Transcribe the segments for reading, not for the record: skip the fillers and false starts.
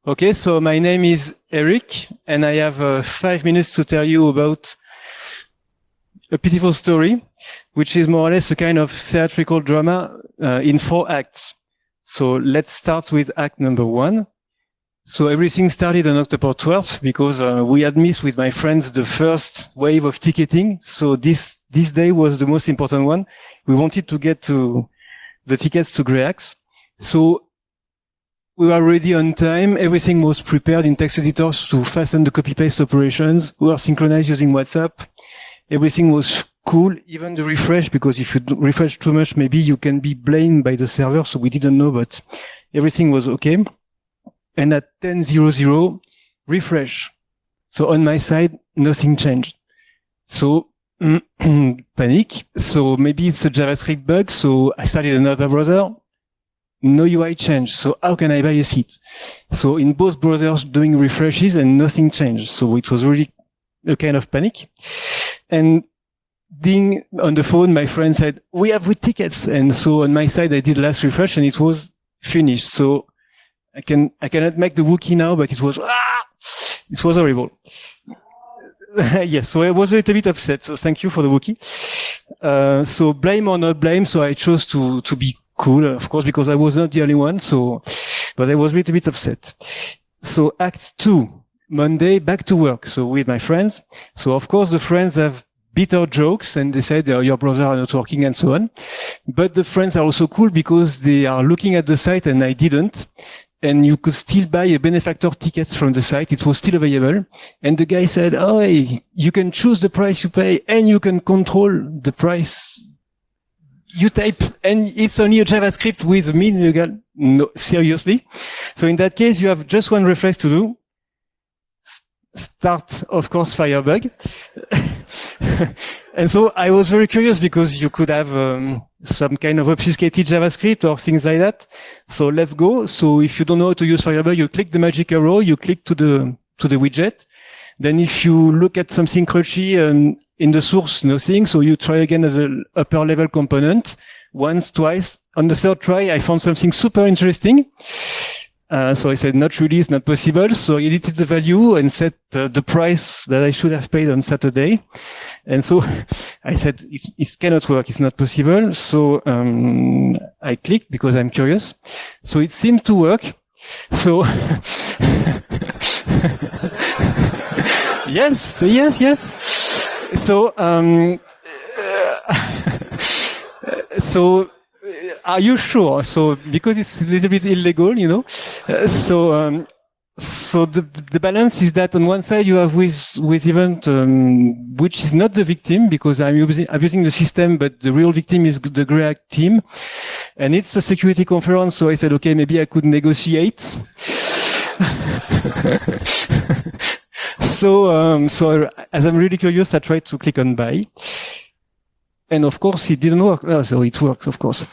Okay, so my name is Eric, and I have 5 minutes to tell you about a pitiful story, which is more or less a kind of theatrical drama in 4 acts. So let's start with act number 1. So everything started on October 12th because we had missed with my friends the first wave of ticketing. So this day was the most important one. We wanted to get to the tickets to GreHack. So we were ready on time. Everything was prepared in text editors to fasten the copy-paste operations. We were synchronized using WhatsApp. Everything was cool, even the refresh, because if you refresh too much, maybe you can be blamed by the server. So we didn't know, but everything was okay. And at 10:00, refresh. So on my side, nothing changed. So panic. So maybe it's a JavaScript bug. So I started another browser. No UI change. So how can I buy a seat? So in both browsers doing refreshes and nothing changed. So it was really a kind of panic. And ding on the phone, my friend said, we have with tickets. And so on my side, I did last refresh and it was finished. So I cannot make the Wookiee now, but it was horrible. Yes. So I was a little bit upset. So thank you for the Wookiee. So blame or not blame. So I chose to be cool, of course, because I was not the only one. But I was a little bit upset. So act 2, Monday, back to work. So with my friends. So of course the friends have bitter jokes and they said your browser are not working and so on. But the friends are also cool because they are looking at the site and I didn't. And you could still buy a benefactor tickets from the site. It was still available. And the guy said, oh, hey, you can choose the price you pay and you can control the price you type, and it's only a JavaScript with mean legal. No, seriously. So in that case, you have just one reflex to do. Start, of course, Firebug. And so I was very curious because you could have some kind of obfuscated JavaScript or things like that. So let's go. So if you don't know how to use Firebug, you click the magic arrow, you click to the widget. Then if you look at something crunchy and in the source, nothing. So you try again as an upper level component once, twice. On the third try, I found something super interesting. So I said, not really, it's not possible. So I edited the value and set the price that I should have paid on Saturday. And so I said, it cannot work. It's not possible. So I clicked because I'm curious. So it seemed to work. So yes. So, so are you sure? So, because it's a little bit illegal, you know. So the balance is that on one side you have with event, which is not the victim because I'm using the system, but the real victim is the GreHack team, and it's a security conference. So I said, okay, maybe I could negotiate. So as I'm really curious, I tried to click on buy. And of course, it didn't work. Oh, so it works, of course.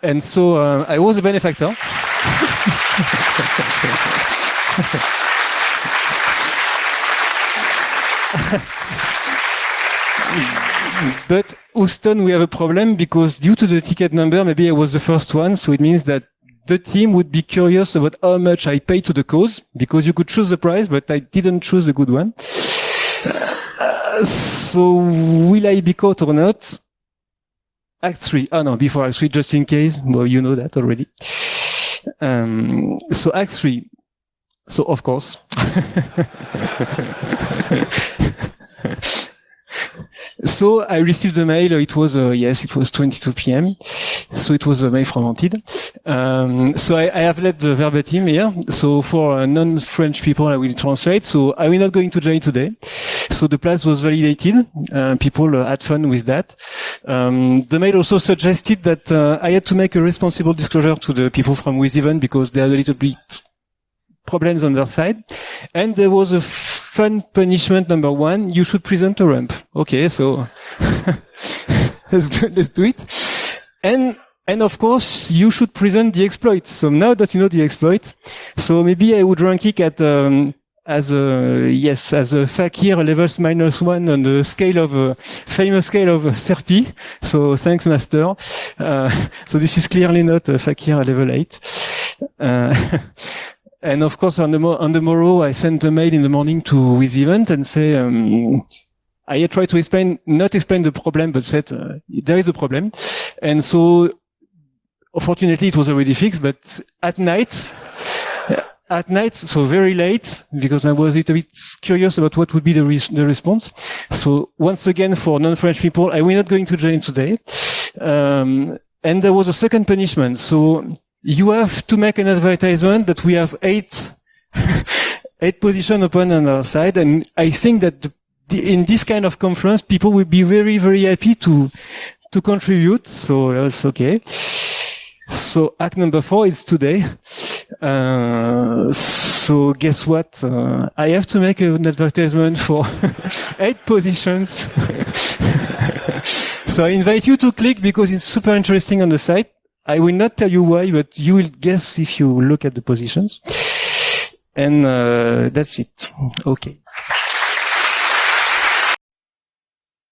And so I was a benefactor. But Houston, we have a problem because due to the ticket number, maybe I was the first one. So it means that the team would be curious about how much I paid to the cause, because you could choose the price, but I didn't choose the good one. So will I be caught or not? Act 3. Oh no, before Act 3, just in case. Well, you know that already. So Act 3. So of course. So I received the mail. It was it was 22 p.m. So it was a mail from Wanted. So I have left the verbatim here. So for non-French people, I will translate. So I will not going to join today. So the plan was validated. People had fun with that. The mail also suggested that I had to make a responsible disclosure to the people from WithEvent because they had a little bit problems on their side. And there was a fun punishment number 1. You should present a Rump. Okay, so let's do it. And of course, you should present the exploit. So now that you know the exploit, so maybe I would rank it at as a fakir levels -1 on the scale of famous scale of Serpi. So thanks, master. So this is clearly not a fakir level 8. And of course, on the morrow, I sent a mail in the morning with the event and say, I try to not explain the problem, but said there is a problem. And so, fortunately, it was already fixed. But at night, so very late, because I was a little bit curious about what would be the response. So once again, for non-French people, I will not going to join today. And there was a second punishment. So you have to make an advertisement that we have 8 positions open on our side. And I think that in this kind of conference, people will be very, very happy to contribute. So that's okay. So act number 4 is today. So guess what? I have to make an advertisement for 8 positions. So I invite you to click because it's super interesting on the site. I will not tell you why, but you will guess if you look at the positions. And that's it. Okay.